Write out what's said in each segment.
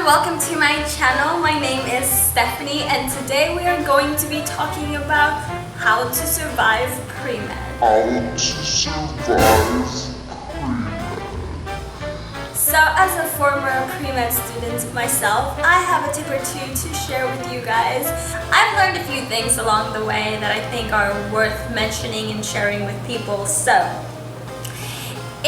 welcome to my channel. My name is Stephanie and today we are going to be talking about how to survive pre-med. So as a former pre-med student myself, I have a tip or two to share with you guys. I've learned a few things along the way that I think are worth mentioning and sharing with people. So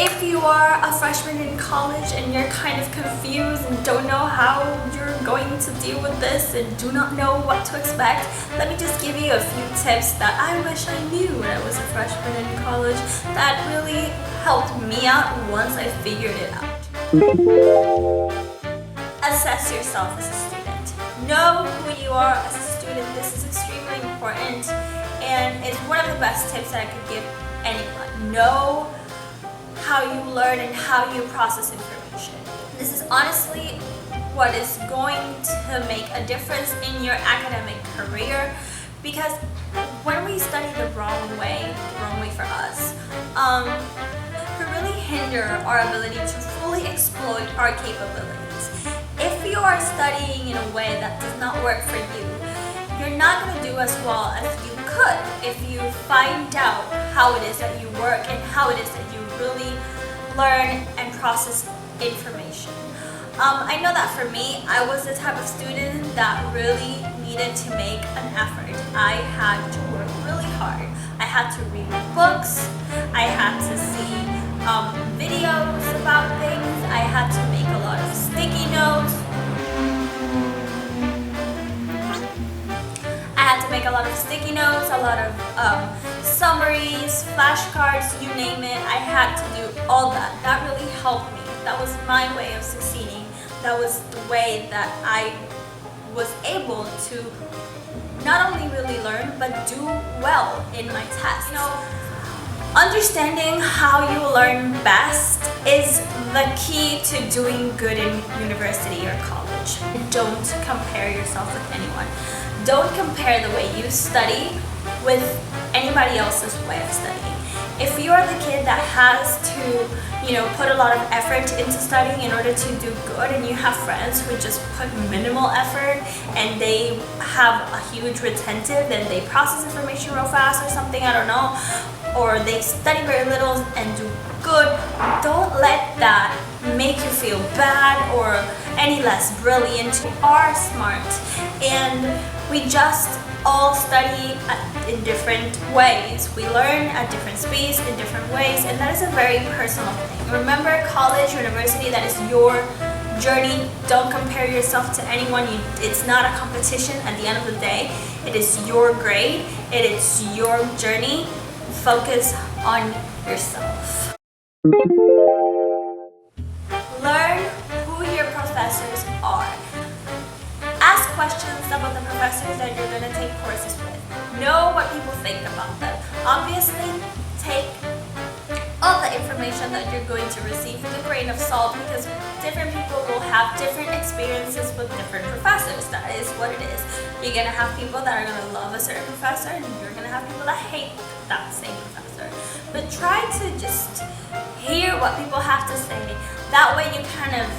if you are a freshman in college and you're kind of confused and don't know how you're going to deal with this and do not know what to expect, let me just give you a few tips that I wish I knew when I was a freshman in college that really helped me out once I figured it out. Assess yourself as a student. Know who you are as a student. This is extremely important and it's one of the best tips that I could give anyone. Know how you learn and how you process information. This is honestly what is going to make a difference in your academic career, because when we study the wrong way for us, could really hinder our ability to fully exploit our capabilities. If you are studying in a way that does not work for you, you're not going to do as well as you could if you find out how it is that you work and how it is that you really learn and process information. I know that for me, I was the type of student that really needed to make an effort. I had to work really hard. I had to read books, I had to see videos about things, I had to make a lot of sticky notes. A lot of sticky notes, a lot of summaries, flashcards, you name it. I had to do all that. That really helped me. That was my way of succeeding. That was the way that I was able to not only really learn, but do well in my tests. You know, understanding how you learn best is the key to doing good in university or college. Don't compare yourself with anyone. Don't compare the way you study with anybody else's way of studying. If you're the kid that has to, put a lot of effort into studying in order to do good, and you have friends who just put minimal effort and they have a huge retentive and they process information real fast or something, I don't know, or they study very little and do good, don't let that make you feel bad or any less brilliant. You are smart and we just all study in different ways. We learn at different speeds in different ways, and that is a very personal thing. Remember, college, university, that is your journey. Don't compare yourself to anyone. It's not a competition at the end of the day. It is your grade. It is your journey. Focus on yourself. Learn who your professors are. Ask questions about the professors that you're going to take courses with. Know what people think about them. Obviously, take all the information that you're going to receive with a grain of salt, because different people will have different experiences with different professors. That is what it is. You're going to have people that are going to love a certain professor, and you're going to have people that hate that same professor. But try to just hear what people have to say. That way you kind of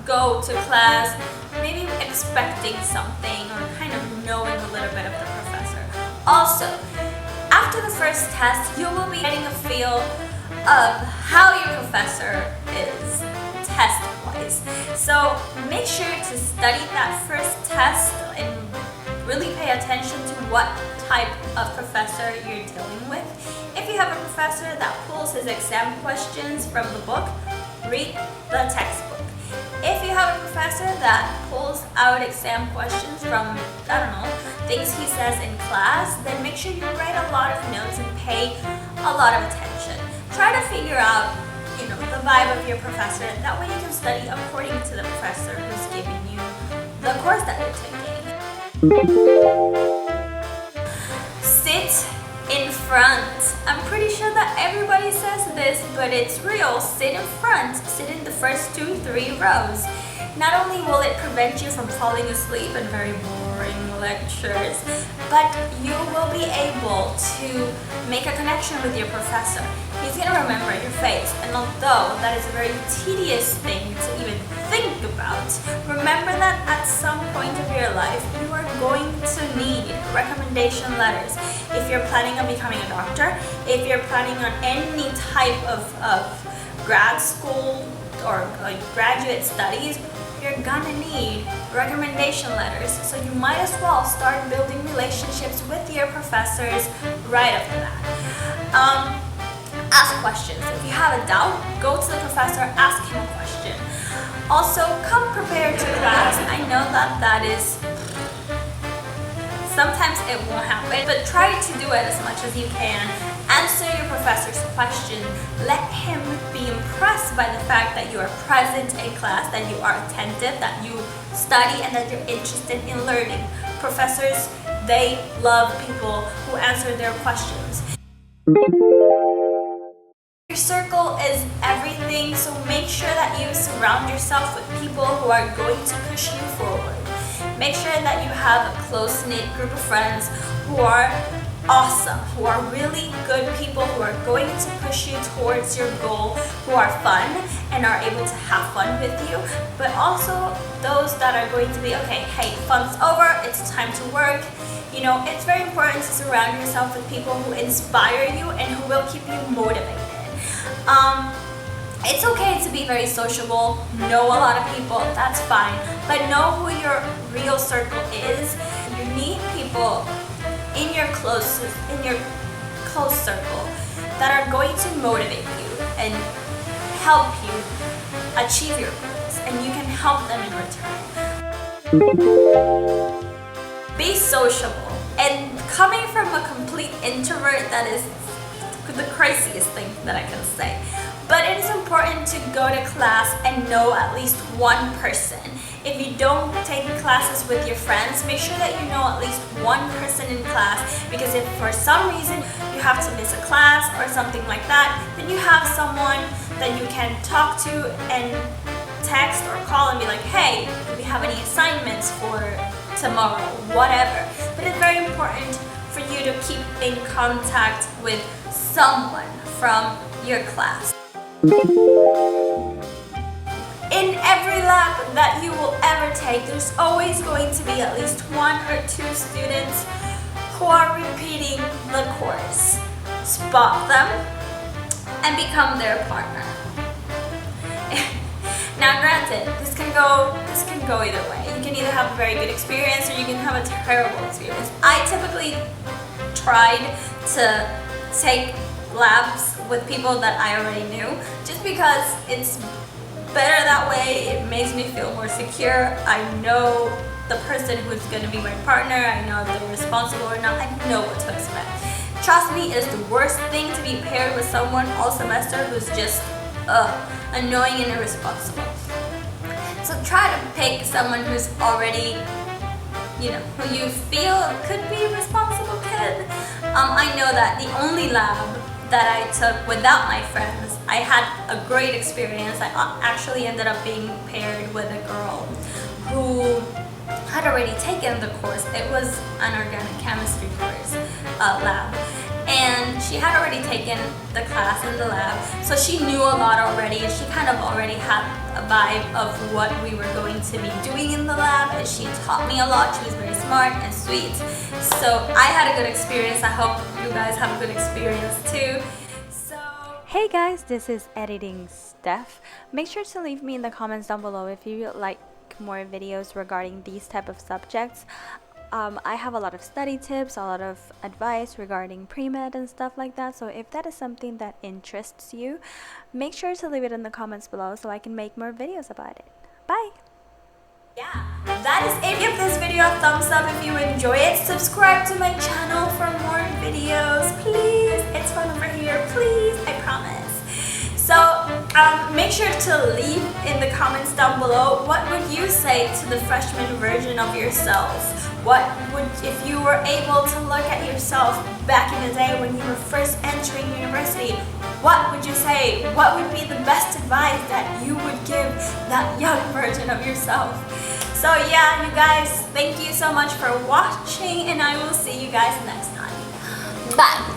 go to class maybe expecting something or kind of knowing a little bit of the professor. Also, after the first test, you will be getting a feel of how your professor is test-wise. So make sure to study that first test and really pay attention to what type of professor you're dealing with. If you have a professor that pulls his exam questions from the book, read the textbook. If you have a professor that pulls out exam questions from, things he says in class, then make sure you write a lot of notes and pay a lot of attention. Try to figure out, the vibe of your professor. That way you can study according to the professor who's giving you the course that you're taking. Sit in front. I'm pretty sure that everybody says this, but it's real. Sit in front. Sit in the first 2-3 rows. Not only will it prevent you from falling asleep in very boring lectures, but you will be able to make a connection with your professor. He's going to remember your face, and although that is a very tedious thing to even think about, remember that at some point of your life, you are going to need recommendation letters. If you're planning on becoming a doctor, if you're planning on any type of grad school or graduate studies, you're gonna need recommendation letters. So you might as well start building relationships with your professors right after that. Ask questions. If you have a doubt, go to the professor, ask him a question. Also, come prepared to class. I know that is, sometimes it won't happen, but try to do it as much as you can. Answer your professor's question. Let him be impressed by the fact that you are present in class, that you are attentive, that you study, and that you're interested in learning. Professors, they love people who answer their questions. Your circle is everything, so make sure that you surround yourself with people who are going to push you forward. Make sure that you have a close-knit group of friends who are awesome, who are really good people, who are going to push you towards your goal, who are fun and are able to have fun with you, but also those that are going to be, okay, hey, fun's over, it's time to work. You know, it's very important to surround yourself with people who inspire you and who will keep you motivated. It's okay to be very sociable, know a lot of people, that's fine, but know who your real circle is. You need people in your close circle that are going to motivate you and help you achieve your goals, and you can help them in return. Be sociable, and coming from a complete introvert, that is the craziest thing that I can say. But it is important to go to class and know at least one person. If you don't take classes with your friends, make sure that you know at least one person in class, because if for some reason you have to miss a class or something like that, then you have someone that you can talk to and text or call and be like, hey, do we have any assignments for tomorrow, whatever. But it's very important for you to keep in contact with someone from your class. In every lab that you will ever take, there's always going to be at least 1 or 2 students who are repeating the course. Spot them and become their partner. Now granted, this can go either way. You can either have a very good experience or you can have a terrible experience. I typically tried to take labs with people that I already knew, just because it's better that way. It makes me feel more secure. I know the person who's going to be my partner. I know if they're responsible or not. I know what to expect. Trust me, it is the worst thing to be paired with someone all semester who's just annoying and irresponsible. So try to pick someone who's already, you know, who you feel could be a responsible kid. I know that the only lab that I took without my friends, I had a great experience. I actually ended up being paired with a girl who had already taken the course. It was an organic chemistry course lab, and she had already taken the class in the lab, so she knew a lot already, and she kind of already had a vibe of what we were going to be doing in the lab, and she taught me a lot. She was very smart and sweet, so I had a good experience. I hope you guys have a good experience too. Hey guys, this is Editing Steph. Make sure to leave me in the comments down below if you like more videos regarding these type of subjects. I have a lot of study tips, a lot of advice regarding pre-med and stuff like that, so if that is something that interests you, make sure to leave it in the comments below so I can make more videos about it. Bye! Yeah, that is it. Give this video a thumbs up if you enjoy it. Subscribe to my channel for more videos, please. It's fun over here, please, I promise. So make sure to leave in the comments down below, what would you say to the freshman version of yourself? What would, if you were able to look at yourself back in the day when you were first entering university, What would you say? What would be the best advice that you would give that young version of yourself? So yeah, you guys, thank you so much for watching, and I will see you guys next time. Bye!